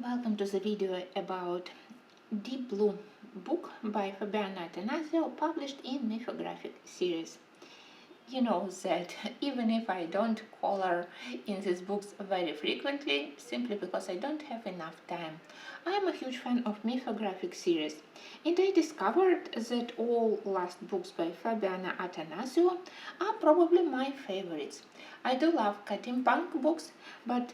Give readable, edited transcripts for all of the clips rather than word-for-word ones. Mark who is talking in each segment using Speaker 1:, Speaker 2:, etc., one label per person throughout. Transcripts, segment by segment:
Speaker 1: Welcome to the video about Deep Blue book by Fabiana Attanasio, published in Mythographic series. You know that even if I don't color in these books very frequently, simply because I don't have enough time, I am a huge fan of Mythographic series, and I discovered that all last books by Fabiana Attanasio are probably my favorites. I do love cutting punk books, but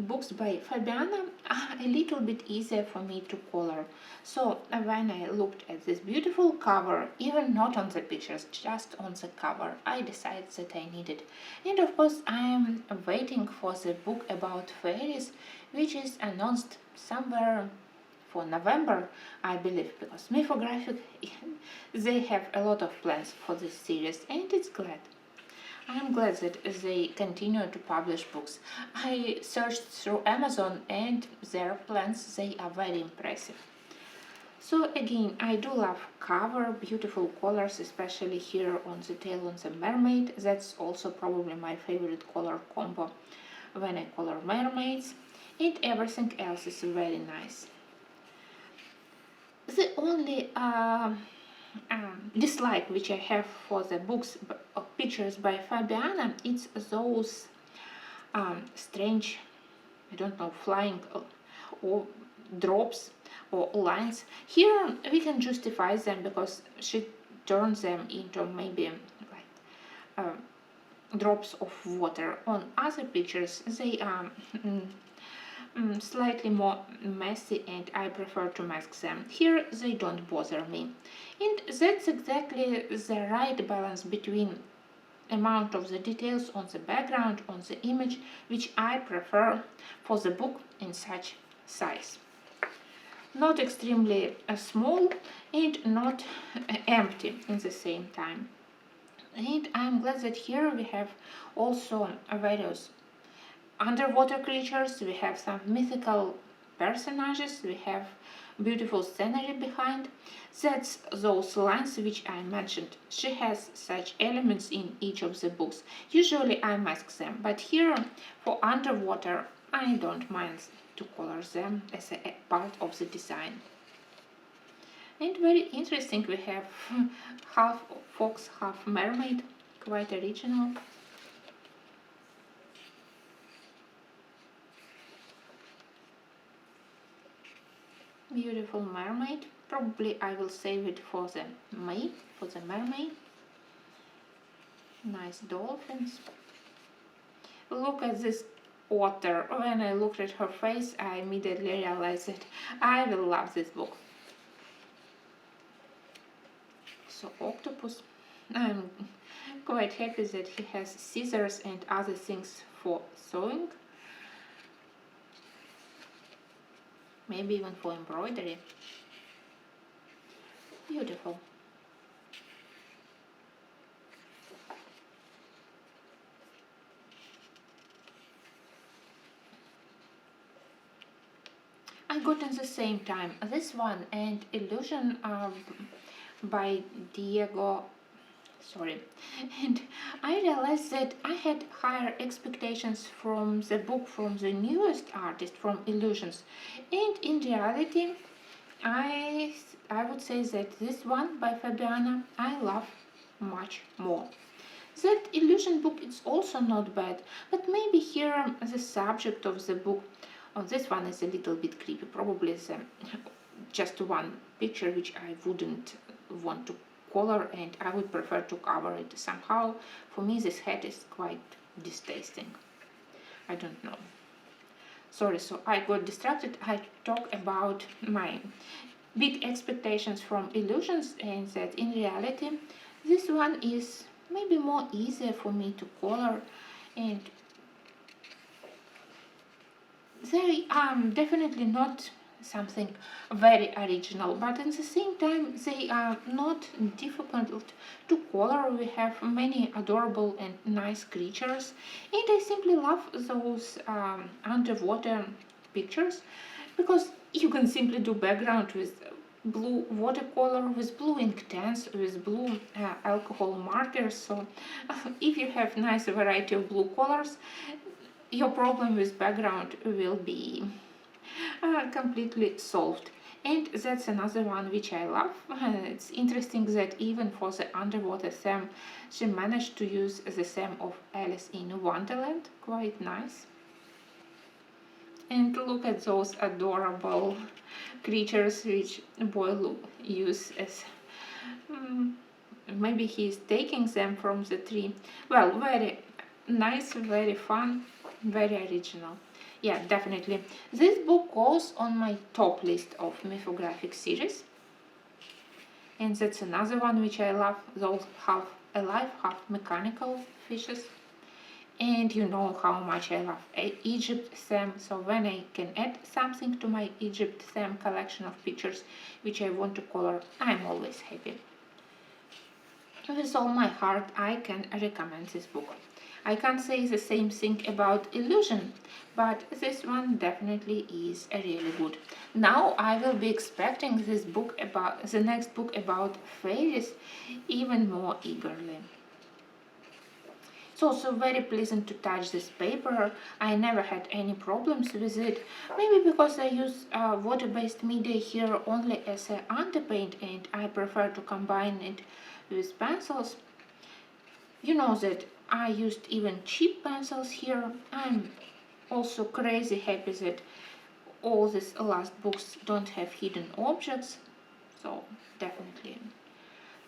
Speaker 1: books by Fabiana are a little bit easier for me to color. So when I looked at this beautiful cover, even not on the pictures, just on the cover, I decided that I need it. And of course I am waiting for the book about fairies, which is announced somewhere for November, I believe, because Mythographic they have a lot of plans for this series, and it's glad. I'm glad that they continue to publish books. I searched through Amazon and their plans, they are very impressive. So again, I do love cover, beautiful colors, especially here on the tail on the mermaid. That's also probably my favorite color combo when I color mermaids. And everything else is very nice. The only dislike which I have for the books pictures by Fabiana, it's those strange, I don't know, flying or drops or lines. Here we can justify them because she turns them into maybe like drops of water. On other pictures they are slightly more messy, and I prefer to mask them. Here they don't bother me, and that's exactly the right balance between amount of the details on the background, on the image, which I prefer for the book in such size. Not extremely small and not empty in the same time. And I'm glad that here we have also various underwater creatures, we have some mythical personages, we have beautiful scenery behind. That's those lines which I mentioned. She has such elements in each of the books. Usually I mask them, but here for underwater I don't mind to color them as a part of the design. And very interesting, we have half fox, half mermaid, quite original. Beautiful mermaid. Probably I will save it for the mermaid. Nice dolphins. Look at this otter. When I looked at her face, I immediately realized that I will love this book. So octopus. I'm quite happy that he has scissors and other things for sewing. Maybe even for embroidery. Beautiful. I got at the same time this one and Illusion by Diego. Sorry. And I realized that I had higher expectations from the book from the newest artist, from Illusions, and in reality I would say that this one by Fabiana I love much more. That Illusion book is also not bad, but maybe here the subject of the book on this one is a little bit creepy. Probably just one picture which I wouldn't want to color, and I would prefer to cover it somehow. For me this head is quite distasteful. I don't know. Sorry, so I got distracted. I talk about my big expectations from Illusions, and that in reality this one is maybe more easier for me to color, and they are definitely not something very original, but at the same time they are not difficult to color. We have many adorable and nice creatures, and I simply love those underwater pictures because you can simply do background with blue watercolor, with blue ink tents, with blue alcohol markers. So if you have nice variety of blue colors, your problem with background will be completely solved. And that's another one which I love. It's interesting that even for the underwater theme, she managed to use the theme of Alice in Wonderland. Quite nice. And look at those adorable creatures which Boyle used as maybe he's taking them from the tree. Well, very nice, very fun, very original. Yeah, definitely. This book goes on my top list of mythographic series. And that's another one which I love, those half alive, half mechanical fishes. And you know how much I love Egypt theme, so when I can add something to my Egypt theme collection of pictures which I want to color, I'm always happy. With all my heart, I can recommend this book. I can't say the same thing about Illusion, but this one definitely is really good. Now I will be expecting this book about the next book about fairies even more eagerly. It's also very pleasant to touch this paper. I never had any problems with it. Maybe because I use water-based media here only as an underpaint and I prefer to combine it with pencils. You know that I used even cheap pencils here. I'm also crazy happy that all these last books don't have hidden objects. So definitely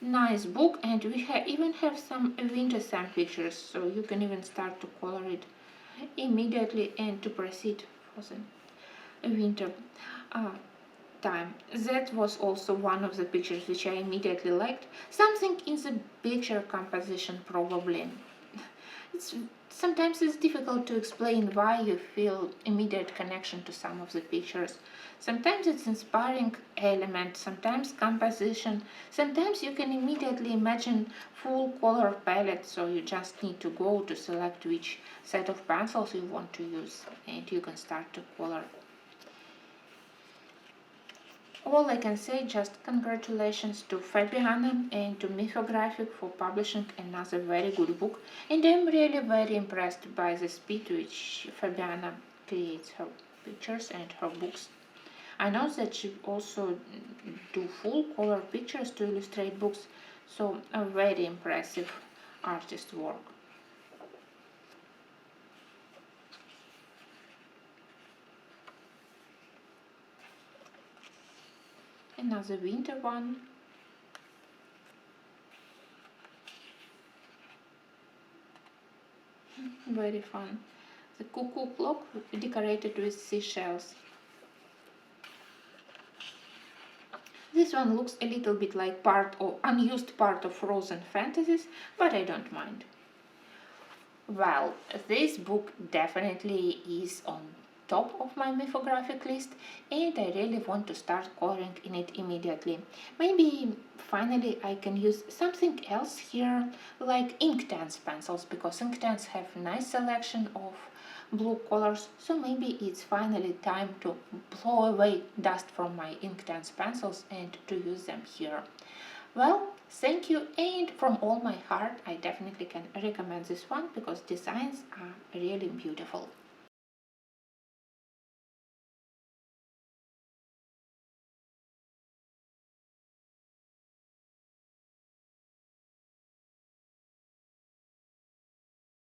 Speaker 1: nice book, and we even have some winter theme pictures, so you can even start to color it immediately and to proceed for the winter time. That was also one of the pictures which I immediately liked. Something in the picture composition probably. Sometimes it's difficult to explain why you feel immediate connection to some of the pictures. Sometimes it's inspiring element, sometimes composition, sometimes you can immediately imagine full color palette, so you just need to go to select which set of pencils you want to use and you can start to color. All I can say, just congratulations to Fabiana and to Mythographic for publishing another very good book, and I'm really very impressed by the speed which Fabiana creates her pictures and her books. I know that she also do full color pictures to illustrate books, so a very impressive artist work. Another winter one. Very fun. The cuckoo clock decorated with seashells. This one looks a little bit like part or unused part of Frozen Fantasies, but I don't mind. Well, this book definitely is on top of my mythographic list, and I really want to start coloring in it immediately. Maybe finally I can use something else here, like Inktense pencils, because Inktense have nice selection of blue colors, so maybe it's finally time to blow away dust from my Inktense pencils and to use them here. Well, thank you, and from all my heart I definitely can recommend this one because designs are really beautiful.